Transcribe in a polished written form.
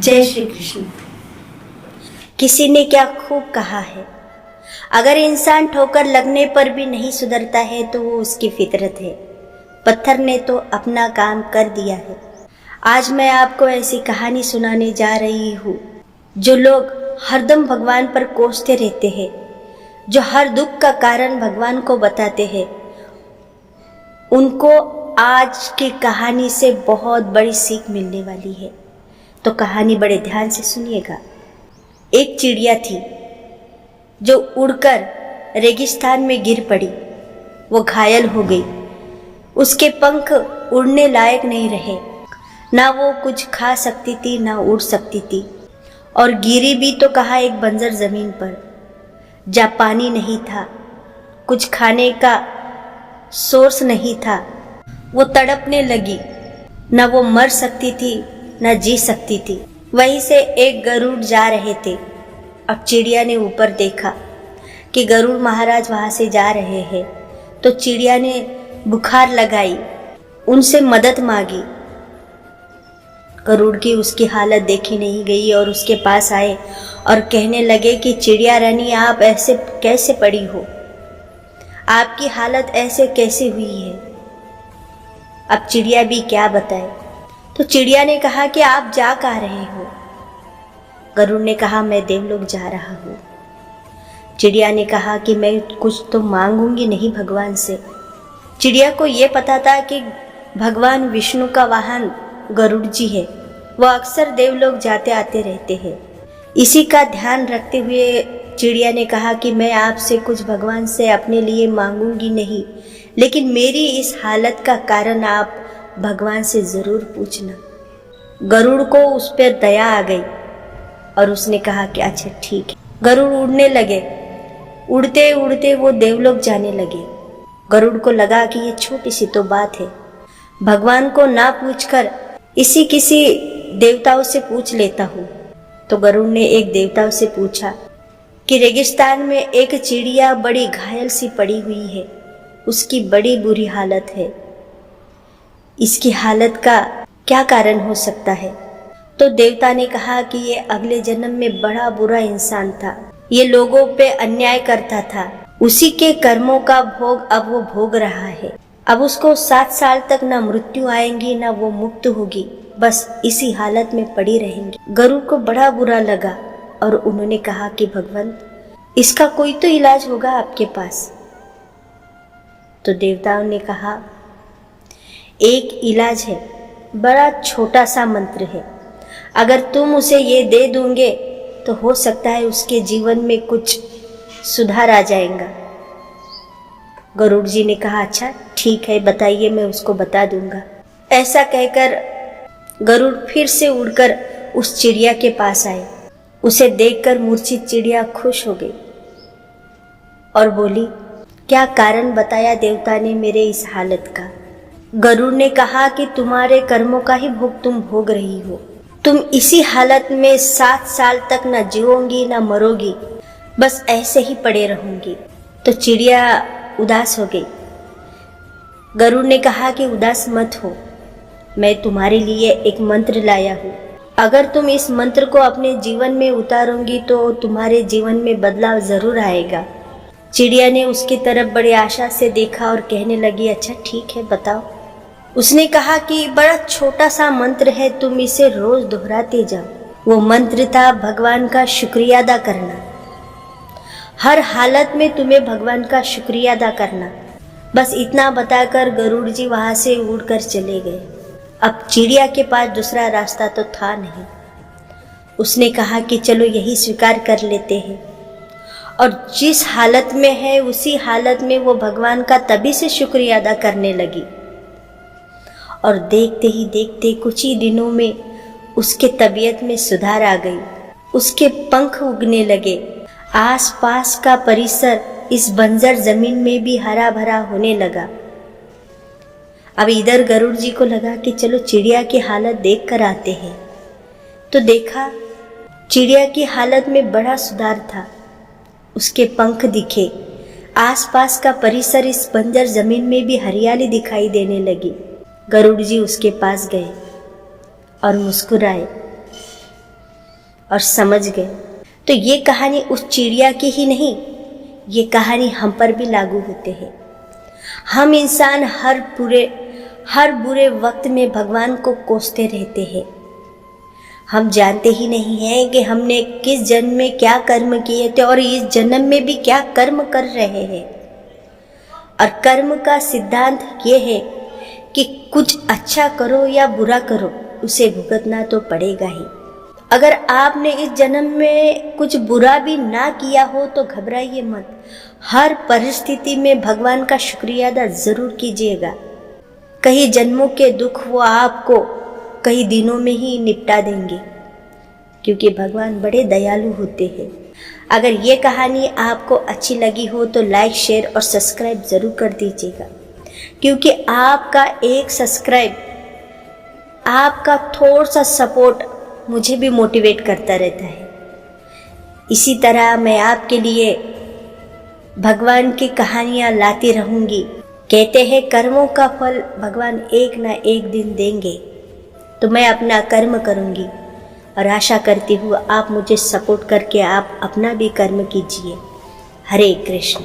जय श्री कृष्ण। किसी ने क्या खूब कहा है, अगर इंसान ठोकर लगने पर भी नहीं सुधरता है तो वो उसकी फितरत है। पत्थर ने तो अपना काम कर दिया है। आज मैं आपको ऐसी कहानी सुनाने जा रही हूँ। जो लोग हरदम भगवान पर कोसते रहते हैं, जो हर दुख का कारण भगवान को बताते हैं, उनको आज की कहानी से बहुत बड़ी सीख मिलने वाली है। तो कहानी बड़े ध्यान से सुनिएगा। एक चिड़िया थी जो उड़कर रेगिस्तान में गिर पड़ी। वो घायल हो गई। उसके पंख उड़ने लायक नहीं रहे। ना वो कुछ खा सकती थी, ना उड़ सकती थी, और गिरी भी तो कहाँ एक बंजर जमीन पर, जहाँ पानी नहीं था, कुछ खाने का सोर्स नहीं था। वो तड़पने लगी। न वो मर सकती थी, न जी सकती थी। वहीं से एक गरुड़ जा रहे थे। अब चिड़िया ने ऊपर देखा कि गरुड़ महाराज वहां से जा रहे हैं, तो चिड़िया ने बुखार लगाई, उनसे मदद मांगी। गरुड़ की उसकी हालत देखी नहीं गई और उसके पास आए और कहने लगे कि चिड़िया रानी, आप ऐसे कैसे पड़ी हो? आपकी हालत ऐसे कैसे हुई है? अब चिड़िया भी क्या बताए। तो चिड़िया ने कहा कि आप जा कहाँ रहे हो? गरुड़ ने कहा, मैं देवलोक जा रहा हूँ। चिड़िया ने कहा कि मैं कुछ तो मांगूंगी नहीं भगवान से। चिड़िया को ये पता था कि भगवान विष्णु का वाहन गरुड़ जी है। वह अक्सर देवलोक जाते आते रहते हैं। इसी का ध्यान रखते हुए चिड़िया ने कहा कि मैं आपसे कुछ भगवान से अपने लिए मांगूंगी नहीं, लेकिन मेरी इस हालत का कारण आप भगवान से ज़रूर पूछना। गरुड़ को उस पर दया आ गई और उसने कहा कि अच्छा ठीक है। गरुड़ उड़ने लगे। उड़ते उड़ते वो देवलोक जाने लगे। गरुड़ को लगा कि ये छोटी सी तो बात है, भगवान को ना पूछकर इसी किसी देवताओं से पूछ लेता हूँ। तो गरुड़ ने एक देवताओं से पूछा कि रेगिस्तान में एक चिड़िया बड़ी घायल सी पड़ी हुई है, उसकी बड़ी बुरी हालत है, इसकी हालत का क्या कारण हो सकता है? तो देवता ने कहा कि ये अगले जन्म में बड़ा बुरा इंसान था। ये लोगों पे अन्याय करता था। उसी के कर्मों का भोग अब वो भोग रहा है। अब उसको 7 साल तक ना मृत्यु आएंगी, ना वो मुक्त होगी, बस इसी हालत में पड़ी रहेंगी। गरुड़ को बड़ा बुरा लगा और उन्होंने कहा कि भगवान, इसका कोई तो इलाज होगा आपके पास। तो देवताओं ने कहा, एक इलाज है, बड़ा छोटा सा मंत्र है। अगर तुम उसे ये दे दोगे तो हो सकता है उसके जीवन में कुछ सुधार आ जाएगा। गरुड़ जी ने कहा, अच्छा ठीक है, बताइए, मैं उसको बता दूंगा। ऐसा कहकर गरुड़ फिर से उड़कर उस चिड़िया के पास आए। उसे देखकर मूर्छित चिड़िया खुश हो गई और बोली, क्या कारण बताया देवता ने मेरे इस हालत का? गरुड़ ने कहा कि तुम्हारे कर्मों का ही भोग तुम भोग रही हो। तुम इसी हालत में 7 साल तक न जीओगी न मरोगी, बस ऐसे ही पड़े रहूंगी। तो चिड़िया उदास हो गई। गरुड़ ने कहा कि उदास मत हो, मैं तुम्हारे लिए एक मंत्र लाया हूँ। अगर तुम इस मंत्र को अपने जीवन में उतारोगी तो तुम्हारे जीवन में बदलाव जरूर आएगा। चिड़िया ने उसकी तरफ बड़ी आशा से देखा और कहने लगी, अच्छा ठीक है, बताओ। उसने कहा कि बड़ा छोटा सा मंत्र है, तुम इसे रोज दोहराते जाओ। वो मंत्र था भगवान का शुक्रिया अदा करना। हर हालत में तुम्हें भगवान का शुक्रिया अदा करना। बस इतना बताकर गरुड़ जी वहां से उड़कर चले गए। अब चिड़िया के पास दूसरा रास्ता तो था नहीं। उसने कहा कि चलो यही स्वीकार कर लेते हैं, और जिस हालत में है उसी हालत में वो भगवान का तभी से शुक्रिया अदा करने लगी। और देखते ही देखते कुछ ही दिनों में उसके तबीयत में सुधार आ गई। उसके पंख उगने लगे। आसपास का परिसर इस बंजर जमीन में भी हरा भरा होने लगा। अब इधर गरुड़ जी को लगा कि चलो चिड़िया की हालत देख कर आते हैं। तो देखा, चिड़िया की हालत में बड़ा सुधार था। उसके पंख दिखे। आसपास का परिसर इस बंजर जमीन में भी हरियाली दिखाई देने लगी। गरुड़ जी उसके पास गए और मुस्कुराए और समझ गए तो ये कहानी उस चिड़िया की ही नहीं, ये कहानी हम पर भी लागू होते हैं। हम इंसान हर बुरे वक्त में भगवान को कोसते रहते हैं। हम जानते ही नहीं हैं कि हमने किस जन्म में क्या कर्म किए थे और इस जन्म में भी क्या कर्म कर रहे हैं। और कर्म का सिद्धांत ये है कि कुछ अच्छा करो या बुरा करो, उसे भुगतना तो पड़ेगा ही। अगर आपने इस जन्म में कुछ बुरा भी ना किया हो तो घबराइए मत। हर परिस्थिति में भगवान का शुक्रिया अदा जरूर कीजिएगा। कई जन्मों के दुख वो आपको कई दिनों में ही निपटा देंगे, क्योंकि भगवान बड़े दयालु होते हैं। अगर ये कहानी आपको अच्छी लगी हो तो लाइक, शेयर और सब्सक्राइब ज़रूर कर दीजिएगा, क्योंकि आपका एक सब्सक्राइब, आपका थोड़ा सा सपोर्ट मुझे भी मोटिवेट करता रहता है। इसी तरह मैं आपके लिए भगवान की कहानियाँ लाती रहूँगी। कहते हैं कर्मों का फल भगवान एक ना एक दिन देंगे, तो मैं अपना कर्म करूँगी और आशा करती हूँ आप मुझे सपोर्ट करके आप अपना भी कर्म कीजिए। हरे कृष्ण।